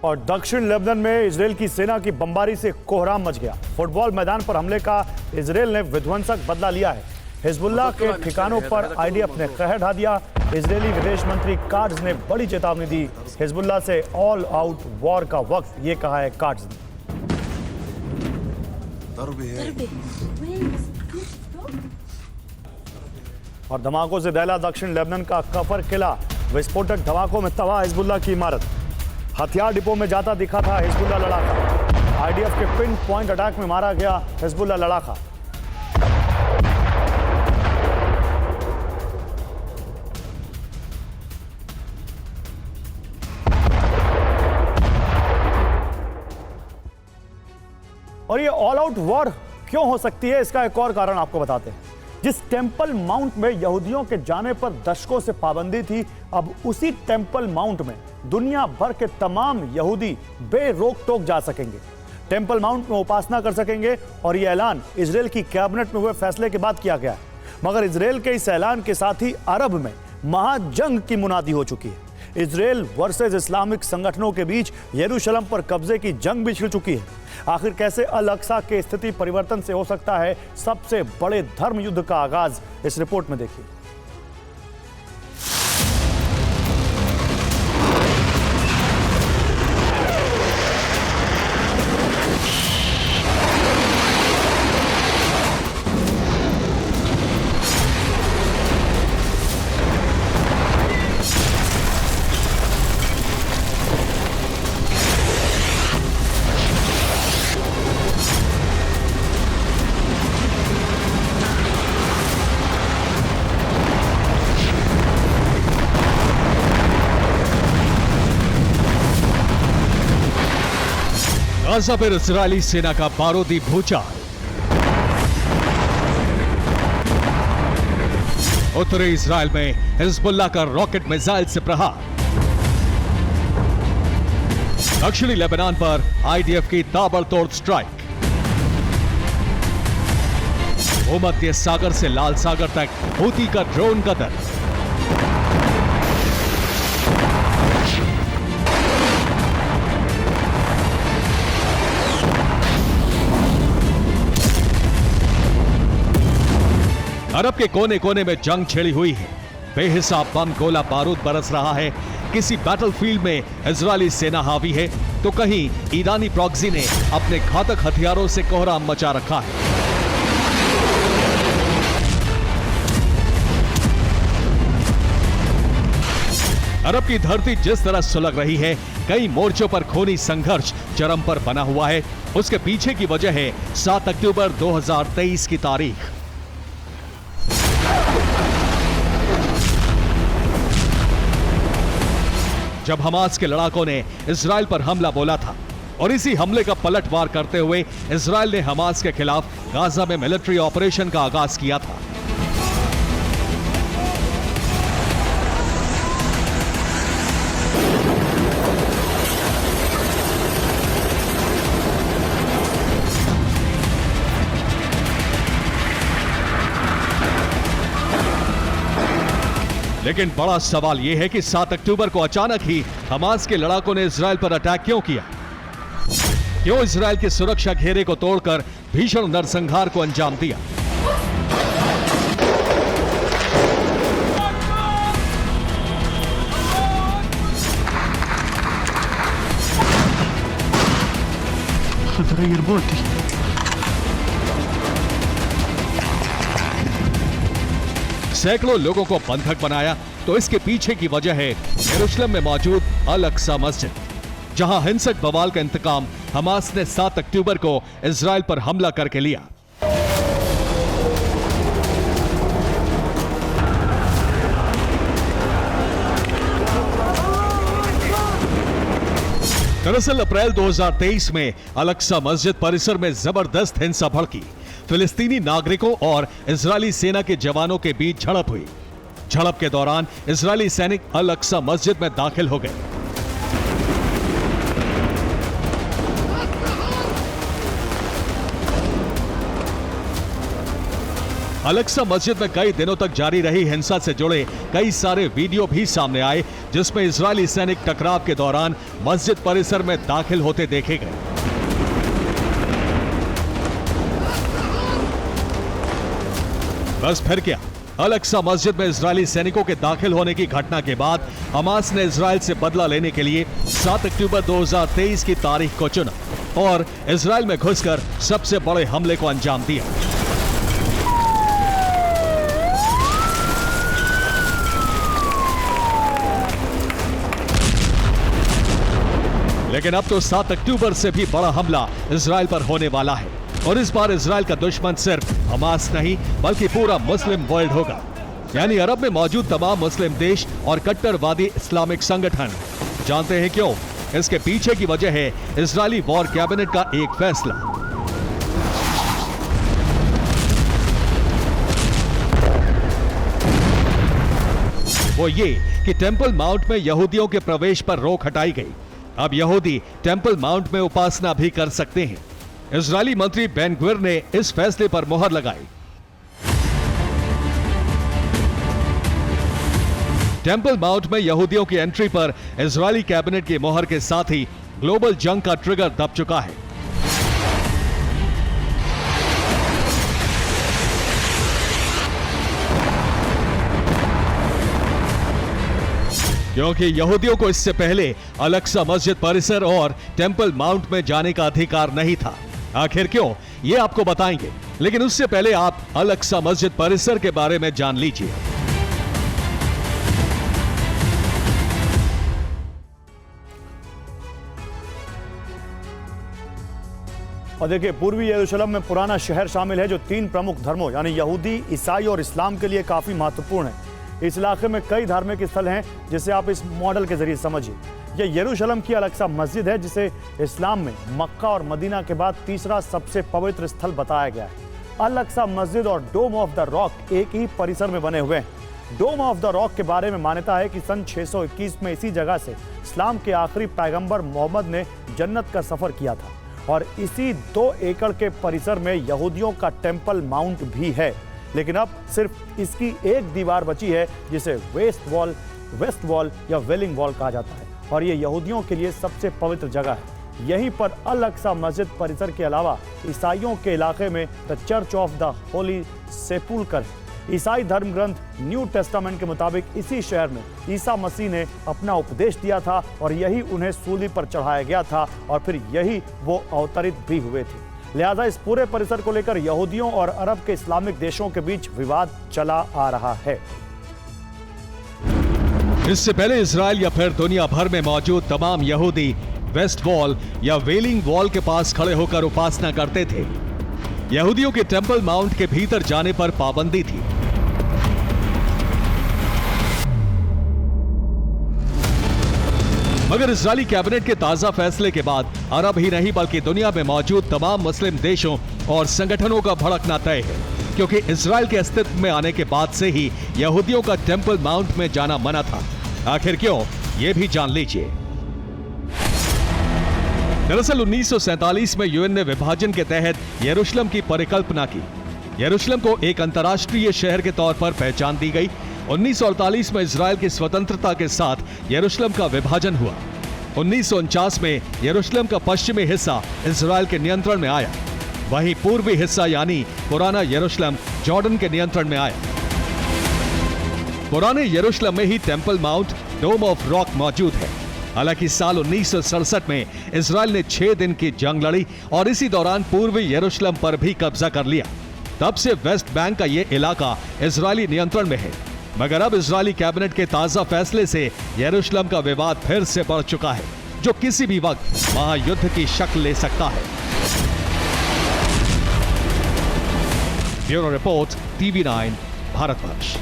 और दक्षिण लेबनान में इजरायल की सेना की बमबारी से कोहराम मच गया। फुटबॉल मैदान पर हमले का इजरायल ने विध्वंसक बदला लिया है। हिजबुल्लाह के ठिकानों पर आईडीएफ ने कहर ढा दिया। इजरायली विदेश मंत्री काट्ज ने बड़ी चेतावनी दी। हिजबुल्लाह से ऑल आउट वॉर का वक्त, ये कहा है काट्ज ने। और धमाकों से दहला दक्षिण लेबनान का कफर किला। विस्फोटक धमाकों में तबाह हिजबुल्लाह की इमारत। हथियार डिपो में जाता दिखा था हिजबुल्लाह लड़ाका। आईडीएफ के पिन पॉइंट अटैक में मारा गया हिजबुल्लाह लड़ाका। और ये ऑल आउट वॉर क्यों हो सकती है, इसका एक और कारण आपको बताते हैं। जिस टेंपल माउंट में यहूदियों के जाने पर दशकों से पाबंदी थी, अब उसी टेंपल माउंट में दुनिया भर के तमाम यहूदी बेरोक टोक जा सकेंगे, टेंपल माउंट में उपासना कर सकेंगे। और यह ऐलान इजरायल की कैबिनेट में हुए फैसले के बाद किया गया है। मगर इजरायल के इस ऐलान के साथ ही अरब में महाजंग की मुनादी हो चुकी है। इजरायल वर्सेस इस्लामिक संगठनों के बीच यरूशलेम पर कब्जे की जंग भी छिड़ चुकी है। आखिर कैसे अल अक्सा के स्थिति परिवर्तन से हो सकता है सबसे बड़े धर्म युद्ध का आगाज, इस रिपोर्ट में देखिए। गाजा पर इजरायली सेना का बारूदी भूचाल। उत्तरी इजरायल में हिजबुल्लाह का रॉकेट मिसाइल से प्रहार। दक्षिणी लेबनान पर आईडीएफ की ताबड़तोड़ स्ट्राइक। भूमध्य सागर से लाल सागर तक हूती का ड्रोन कदर। अरब के कोने कोने में जंग छिड़ी हुई है। बेहिसाब बम गोला बारूद बरस रहा है। किसी बैटलफील्ड में इजरायली सेना हावी है तो कहीं ईरानी प्रॉक्सी ने अपने घातक हथियारों से कोहराम मचा रखा है। अरब की धरती जिस तरह सुलग रही है, कई मोर्चों पर खूनी संघर्ष चरम पर बना हुआ है। उसके पीछे की वजह है 7 अक्टूबर 2023 की तारीख। जब हमास के लड़ाकों ने इजरायल पर हमला बोला था और इसी हमले का पलटवार करते हुए इजरायल ने हमास के खिलाफ गाजा में मिलिट्री ऑपरेशन का आगाज किया था। लेकिन बड़ा सवाल यह है कि 7 अक्टूबर को अचानक ही हमास के लड़ाकों ने इजरायल पर अटैक क्यों किया? क्यों इजरायल के सुरक्षा घेरे को तोड़कर भीषण नरसंहार को अंजाम दिया? सैकड़ों लोगों को बंधक बनाया तो इसके पीछे की वजह है यरूशलेम में मौजूद अल अक्सा मस्जिद, जहां हिंसक बवाल का इंतकाम हमास ने 7 अक्टूबर को इजरायल पर हमला करके लिया। दरअसल अप्रैल 2023 में अल अक्सा मस्जिद परिसर में जबरदस्त हिंसा भड़की। फिलिस्तीनी नागरिकों और इजरायली सेना के जवानों के बीच झड़प हुई। झड़प के दौरान इजरायली सैनिक अल अक्सा मस्जिद में दाखिल हो गए। अलक्सा मस्जिद में कई दिनों तक जारी रही हिंसा से जुड़े कई सारे वीडियो भी सामने आए, जिसमें इजरायली सैनिक टकराव के दौरान मस्जिद परिसर में दाखिल होते देखे गए। बस फिर क्या, अलक्सा मस्जिद में इजरायली सैनिकों के दाखिल होने की घटना के बाद हमास ने इजरायल से बदला लेने के लिए 7 अक्टूबर 2023 की तारीख को चुना और इजरायल में घुसकर सबसे बड़े हमले को अंजाम दिया। लेकिन अब तो 7 अक्टूबर से भी बड़ा हमला इजरायल पर होने वाला है और इस बार इजरायल का दुश्मन सिर्फ हमास नहीं बल्कि पूरा मुस्लिम वर्ल्ड होगा, यानी अरब में मौजूद तमाम मुस्लिम देश और कट्टरवादी इस्लामिक संगठन। जानते हैं क्यों? इसके पीछे की वजह है इजरायली वॉर कैबिनेट का एक फैसला। वो ये कि टेंपल माउंट में यहूदियों के प्रवेश पर रोक हटाई गई। अब यहूदी टेंपल माउंट में उपासना भी कर सकते हैं। इजरायली मंत्री बेन ग्विर ने इस फैसले पर मोहर लगाई। टेंपल माउंट में यहूदियों की एंट्री पर इजरायली कैबिनेट की मोहर के साथ ही ग्लोबल जंग का ट्रिगर दब चुका है। क्योंकि यहूदियों को इससे पहले अलक्सा मस्जिद परिसर और टेंपल माउंट में जाने का अधिकार नहीं था। आखिर क्यों, ये आपको बताएंगे, लेकिन उससे पहले आप अलक्सा मस्जिद परिसर के बारे में जान लीजिए। और देखिए, पूर्वी यरूशलेम में पुराना शहर शामिल है जो 3 प्रमुख धर्मों यानी यहूदी, ईसाई और इस्लाम के लिए काफी महत्वपूर्ण है। इस इलाके में कई धार्मिक स्थल हैं जिसे आप इस मॉडल के जरिए समझिए। यह यरूशलेम की अलक्सा मस्जिद है जिसे इस्लाम में मक्का और मदीना के बाद तीसरा सबसे पवित्र स्थल बताया गया है। अलक्सा मस्जिद और डोम ऑफ द रॉक एक ही परिसर में बने हुए हैं। डोम ऑफ द रॉक के बारे में मान्यता है कि सन 621 में इसी जगह से इस्लाम के आखिरी पैगंबर मोहम्मद ने जन्नत का सफर किया था और इसी 2 एकड़ के परिसर में यहूदियों का टेंपल माउंट भी है। लेकिन अब सिर्फ इसकी एक दीवार बची है जिसे वेस्ट वॉल या वेलिंग वॉल कहा जाता है और ये यहूदियों के लिए सबसे पवित्र जगह है। यहीं पर अल अक्सा मस्जिद परिसर के अलावा ईसाइयों के इलाके में the church of the holy sepulchre है। ईसाई धर्म ग्रंथ न्यू टेस्टामेंट के मुताबिक इसी शहर में ईसा मसीह ने अपना उपदेश दिया था और यही उन्हें सूली पर चढ़ाया गया था और फिर यही वो अवतरित भी हुए थे। लिहाजा इस पूरे परिसर को लेकर यहूदियों और अरब के इस्लामिक देशों के बीच विवाद चला आ रहा है। इससे पहले इजरायल या फिर दुनिया भर में मौजूद तमाम यहूदी वेस्ट वॉल या वेलिंग वॉल के पास खड़े होकर उपासना करते थे। यहूदियों के टेंपल माउंट के भीतर जाने पर पाबंदी थी। मगर इजरायली कैबिनेट के ताजा फैसले के बाद अरब ही नहीं बल्कि दुनिया में मौजूद तमाम मुस्लिम देशों और संगठनों का भड़कना तय है, क्योंकि इजरायल के अस्तित्व में आने के बाद से ही यहूदियों का टेंपल माउंट में जाना मना था। आखिर क्यों, ये भी जान लीजिए। दरअसल 1947 में यूएन ने विभाजन के तहत यरूशलेम की परिकल्पना की। यरूशलेम को एक अंतर्राष्ट्रीय शहर के तौर पर पहचान दी गई। 1948 में इजरायल की स्वतंत्रता के साथ यरूशलेम का विभाजन हुआ। 1949 में यरूशलेम का पश्चिमी हिस्सा इजरायल के नियंत्रण में आया, वहीं पूर्वी हिस्सा यानी पुराना यरूशलेम जॉर्डन के नियंत्रण में आया। पुराने यरूशलेम में ही temple mount, dome of rock मौजूद है। हालांकि साल 1967 में इजरायल ने 6 दिन की जंग लड़ी और इसी दौरान पूर्वी यरूशलेम पर भी कब्जा कर लिया। तब से वेस्ट बैंक का यह इलाका इजरायली नियंत्रण में है। मगर अब इजरायली कैबिनेट के ताजा फैसले से यरूशलेम का विवाद फिर से बढ़ चुका है, जो किसी भी वक्त महायुद्ध की शक्ल ले सकता है। Bureau report, TV9, Bharatvarsh.